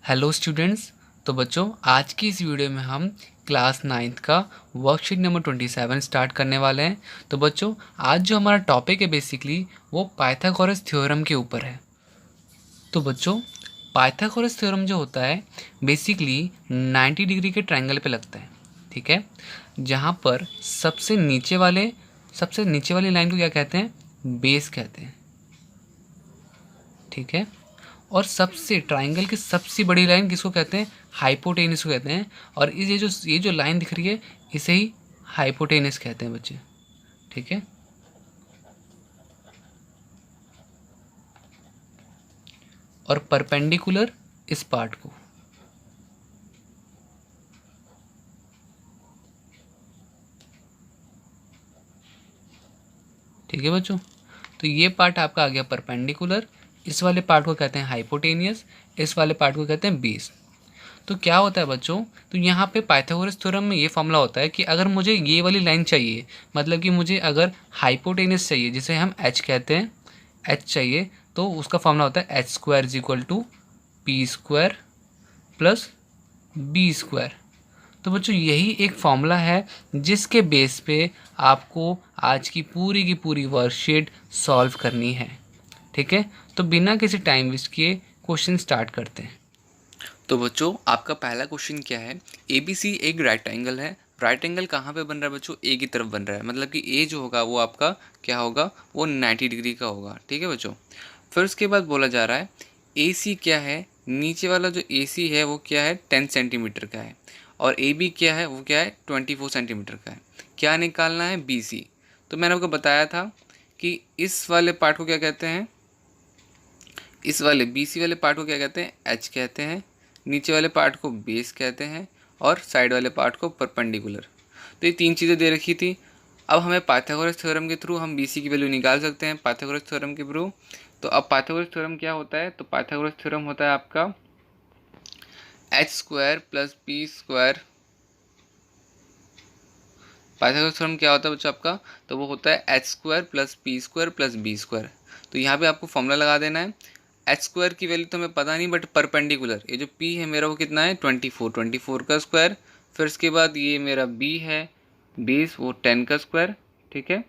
Hello students. तो बच्चों, आज की इस वीडियो में हम क्लास 9th का वर्कशीट नंबर 27 स्टार्ट करने वाले हैं। तो बच्चों, आज जो हमारा टॉपिक है बेसिकली वो पाइथागोरस थ्योरम के ऊपर है। तो बच्चों, पाइथागोरस थ्योरम जो होता है बेसिकली 90 डिग्री के ट्रायंगल पे लगता है, ठीक है। जहाँ पर सबसे नीचे वाली लाइन को क्या कहते हैं? बेस कहते हैं, ठीक है। और सबसे ट्राइंगल की सबसे बड़ी लाइन किसको कहते हैं? हाइपोटेनस को कहते हैं। और इस ये जो लाइन दिख रही है इसे ही हाइपोटेनस कहते हैं बच्चे, ठीक है। और परपेंडिकुलर इस पार्ट को, ठीक है बच्चों। तो ये पार्ट आपका आ गया परपेंडिकुलर, इस वाले पार्ट को कहते हैं हाइपोटेनियस, इस वाले पार्ट को कहते हैं बेस। तो क्या होता है बच्चों, तो यहाँ पे पाइथागोरस थ्योरम में ये फॉर्मूला होता है कि अगर मुझे ये वाली लाइन चाहिए, मतलब कि मुझे अगर हाइपोटेनस चाहिए जिसे हम एच कहते हैं, एच चाहिए, तो उसका फॉर्मूला होता है H square is equal to P square plus B square. तो बच्चों, यही एक फॉर्मूला है जिसके बेस पे आपको आज की पूरी वर्कशीट सॉल्व करनी है, ठीक है। तो बिना किसी टाइम वेस्ट किए क्वेश्चन स्टार्ट करते हैं। तो बच्चों, आपका पहला क्वेश्चन क्या है? ए बी सी एक राइट एंगल है। राइट एंगल कहाँ पे बन रहा है बच्चों? ए की तरफ बन रहा है, मतलब कि ए जो होगा वो आपका क्या होगा? वो 90 डिग्री का होगा, ठीक है बच्चों। फिर उसके बाद बोला जा रहा है ए सी क्या है? नीचे वाला जो ए सी है वो क्या है? 10 सेंटीमीटर का है। और ए बी क्या है? वो क्या है? 24 सेंटीमीटर का है। क्या निकालना है? B C. तो मैंने आपको बताया था कि इस वाले पार्ट को क्या कहते हैं? इस वाले बी सी वाले पार्ट को क्या कहते हैं? एच कहते हैं। नीचे वाले पार्ट को बेस कहते हैं और साइड वाले पार्ट को परपेंडिकुलर। तो ये तीन चीज़ें दे रखी थी। अब हमें पाइथागोरस थ्योरम के थ्रू हम बी सी की वैल्यू निकाल सकते हैं पाइथागोरस थ्योरम के थ्रू। तो अब पाइथागोरस थ्योरम क्या होता है? तो पाइथागोरस थ्योरम होता है आपका H square plus P square. Pythagoras theorem क्या होता है बच्चों आपका? तो वो होता है H square plus P square plus B square. तो यहाँ पे आपको फॉर्मूला लगा देना है। एच स्क्वायर की वैल्यू तो हमें पता नहीं, बट परपेंडिकुलर ये जो पी है मेरा वो कितना है? 24 का स्क्वायर। फिर उसके बाद ये मेरा बी है बेस, वो 10 का स्क्वायर, ठीक है।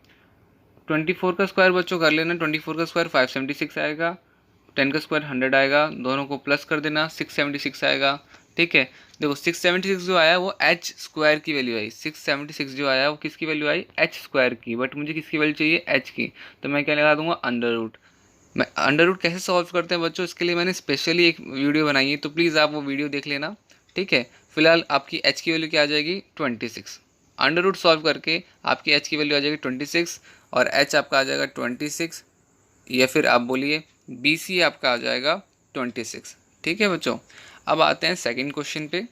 24 का स्क्वायर बच्चों कर लेना। 24 का स्क्वायर 576 आएगा। 10 का स्क्वायर 100 आएगा, दोनों को प्लस कर देना, 676 आएगा, ठीक है। देखो 676 जो आया वो एच स्क्वायर की वैल्यू आई। 676 जो आया वो किसकी वैल्यू आई? एच स्क्वायर की। बट मुझे किसकी वैल्यू चाहिए? एच की। तो मैं क्या लगा दूंगा? Under root. मैं अंडर रूट कैसे सॉल्व करते हैं बच्चों, इसके लिए मैंने स्पेशली एक वीडियो बनाई है, तो प्लीज़ आप वो वीडियो देख लेना, ठीक है। फिलहाल आपकी एच की वैल्यू क्या आ जाएगी? 26। अंडर रूट सॉल्व करके आपकी एच की वैल्यू आ जाएगी 26 और एच आपका आ जाएगा 26, या फिर आप बोलिए बी सी आपका आ जाएगा 26, ठीक है बच्चों। अब आते हैं सेकंड क्वेश्चन पे।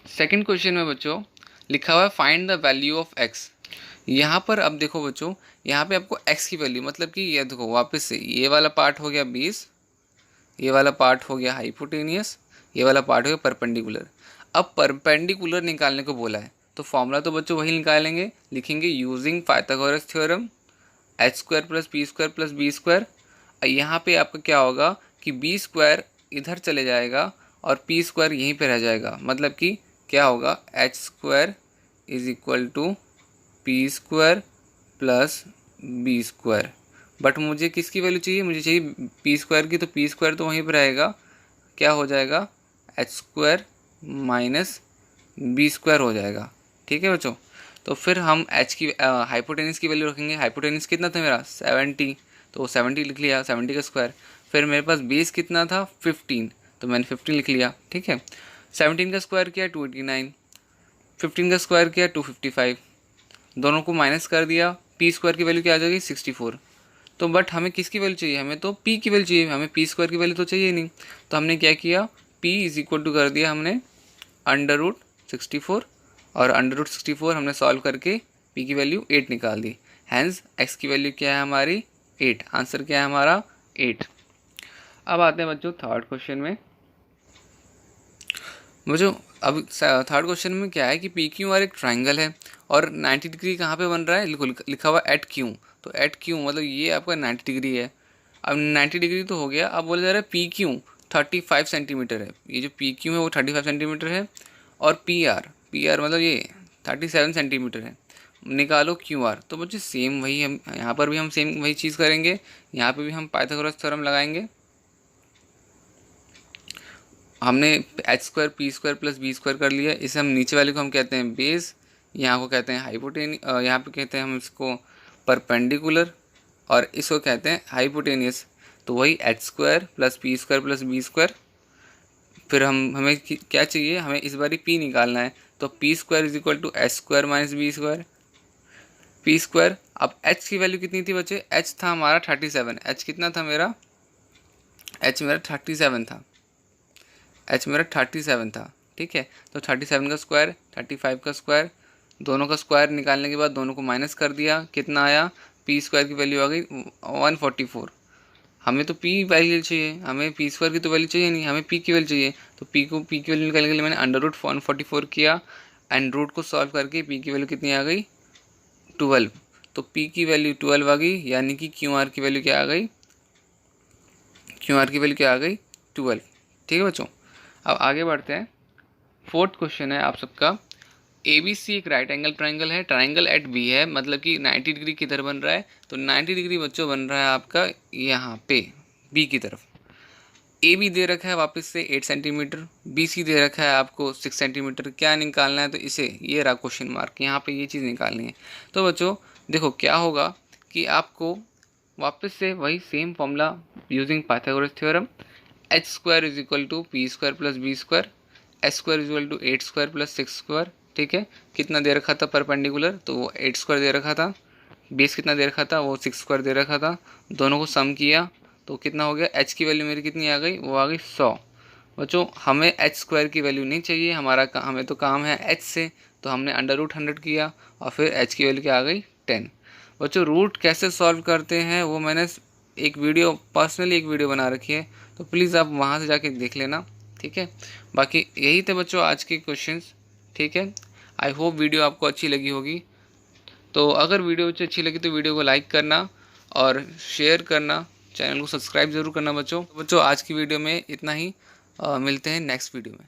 सेकंड क्वेश्चन में बच्चों लिखा हुआ है find the value of x. यहाँ पर अब देखो बच्चों, यहाँ पे आपको x की वैल्यू, मतलब कि ये देखो वापस से ये वाला पार्ट हो गया 20, ये वाला पार्ट हो गया हाइपोटेनियस, ये वाला पार्ट हो गया परपेंडिकुलर। अब परपेंडिकुलर निकालने को बोला है, तो फॉर्मूला तो बच्चों वही निकालेंगे, लिखेंगे using Pythagoras theorem H square plus P square plus B square. यहाँ पे आपका क्या होगा कि बी स्क्वायर इधर चले जाएगा और पी स्क्वायर यहीं पे रह जाएगा, मतलब कि क्या होगा? H square is equal to P square plus B square. But मुझे किसकी वैल्यू चाहिए? मुझे चाहिए पी स्क्वायर की। तो पी स्क्वायर तो वहीं पर रहेगा, क्या हो जाएगा? H square minus B square हो जाएगा, ठीक है बच्चों। तो फिर हम एच की हाइपोटेनिस की वैल्यू रखेंगे। हाइपोटेनिस कितना था मेरा? 70, तो 70 लिख लिया, 70 का स्क्वायर। फिर मेरे पास बेस कितना था? 15, तो मैंने 15 लिख लिया, ठीक है। 17 का स्क्वायर किया 289, 15 का स्क्वायर किया 255, दोनों को माइनस कर दिया। पी स्क्वायर की वैल्यू क्या आ जाएगी? 64। तो बट हमें किसकी वैल्यू चाहिए? हमें तो पी की वैल्यू चाहिए, हमें पी स्क्वायर की वैल्यू तो चाहिए नहीं। तो हमने क्या किया? पी इज इक्वल टू कर दिया हमने अंडर रूट 64, और अंडर रूट 64 हमने सॉल्व करके पी की वैल्यू 8 निकाल दी। हैंस एक्स की वैल्यू क्या है हमारी? 8। आंसर क्या है हमारा? 8। अब आते हैं बच्चों थर्ड क्वेश्चन में। बच्चों अब थर्ड क्वेश्चन में क्या है कि पी क्यू आर एक ट्राइंगल है और 90 डिग्री कहाँ पे बन रहा है? लिखा हुआ एट क्यू। तो एट क्यू मतलब ये आपका 90 डिग्री है। अब 90 डिग्री तो हो गया, अब बोला जा रहा है पी क्यू। 35 सेंटीमीटर है। ये जो पी क्यू है वो 35 सेंटीमीटर है, और पी आर मतलब ये 37 सेंटीमीटर है। निकालो क्यू आर। तो बच्चे सेम वही, हम यहाँ पर भी हम सेम वही चीज़ करेंगे, यहाँ पे भी हम पाइथागोरस थ्योरम लगाएंगे। हमने H square P square plus B square कर लिया, इसे हम नीचे वाले को हम कहते हैं बेस, यहाँ को कहते हैं हाइपोटेनियस, यहाँ पे कहते हैं हम इसको परपेंडिकुलर, और इसको कहते हैं हाइपोटेनियस। तो वही H square plus P square plus B square. फिर हमें क्या चाहिए, हमें इस बार पी निकालना है। तो P square is equal to H square minus B square, P square. अब एच की वैल्यू कितनी थी बच्चे, एच था हमारा 37। एच कितना था मेरा, एच मेरा 37 था, एच मेरा 37 था। ठीक है, तो 37 का स्क्वायर 35 का स्क्वायर, दोनों का स्क्वायर निकालने के बाद दोनों को माइनस कर दिया, कितना आया, पी स्क्वायर की वैल्यू आ गई 144। हमें तो पी वैल्यू चाहिए, हमें पी स्क्वायर की तो वैल्यू चाहिए नहीं, हमें पी की वैल्यू चाहिए। तो पी की वैल्यू निकालने के लिए मैंने अंडर रूट 144 किया, एंड रूट को सॉल्व करके पी की वैल्यू कितनी आ गई, 12। तो पी की वैल्यू 12 आ गई, यानी कि क्यू आर की वैल्यू क्या आ गई, क्यू आर की वैल्यू क्या आ गई, 12। ठीक है बच्चों, अब आगे बढ़ते हैं। फोर्थ क्वेश्चन है आप सबका, ए बी सी एक राइट एंगल ट्राइंगल है, ट्राइंगल एट बी है, मतलब कि 90 डिग्री किधर बन रहा है, तो 90 डिग्री बच्चों बन रहा है आपका यहाँ पे बी की तरफ। ए बी दे रखा है वापस से 8 सेंटीमीटर, बी सी दे रखा है आपको 6 सेंटीमीटर। क्या निकालना है, तो इसे ये रहा क्वेश्चन मार्क, यहाँ पे ये चीज़ निकालनी है। तो बच्चों देखो क्या होगा कि आपको वापस से वही same formula using Pythagoras theorem, H square is equal to P square plus B square, H square is equal to 8 square plus 6 square. ठीक है, कितना दे रखा था परपेंडिकुलर, तो वो 8 स्क्वायर दे रखा था, बेस कितना दे रखा था, वो 6 स्क्वायर दे रखा था। दोनों को सम किया तो कितना हो गया, एच की वैल्यू मेरी कितनी आ गई, वो आ गई 100। बच्चों हमें एच स्क्वायर की वैल्यू नहीं चाहिए, हमें तो काम है एच से, तो हमने अंडर रूट 100 किया, और फिर एच की वैल्यू क्या आ गई 10। बच्चों रूट कैसे सॉल्व करते हैं वो मैंने एक वीडियो, पर्सनली एक वीडियो बना रखी है, तो प्लीज़ आप वहाँ से जाके देख लेना। ठीक है, बाकी यही थे बच्चों आज के क्वेश्चंस। ठीक है, आई होप वीडियो आपको अच्छी लगी होगी। तो अगर वीडियो अच्छी लगी तो वीडियो को लाइक करना और शेयर करना, चैनल को सब्सक्राइब ज़रूर करना बच्चों। आज की वीडियो में इतना ही, मिलते हैं नेक्स्ट वीडियो में।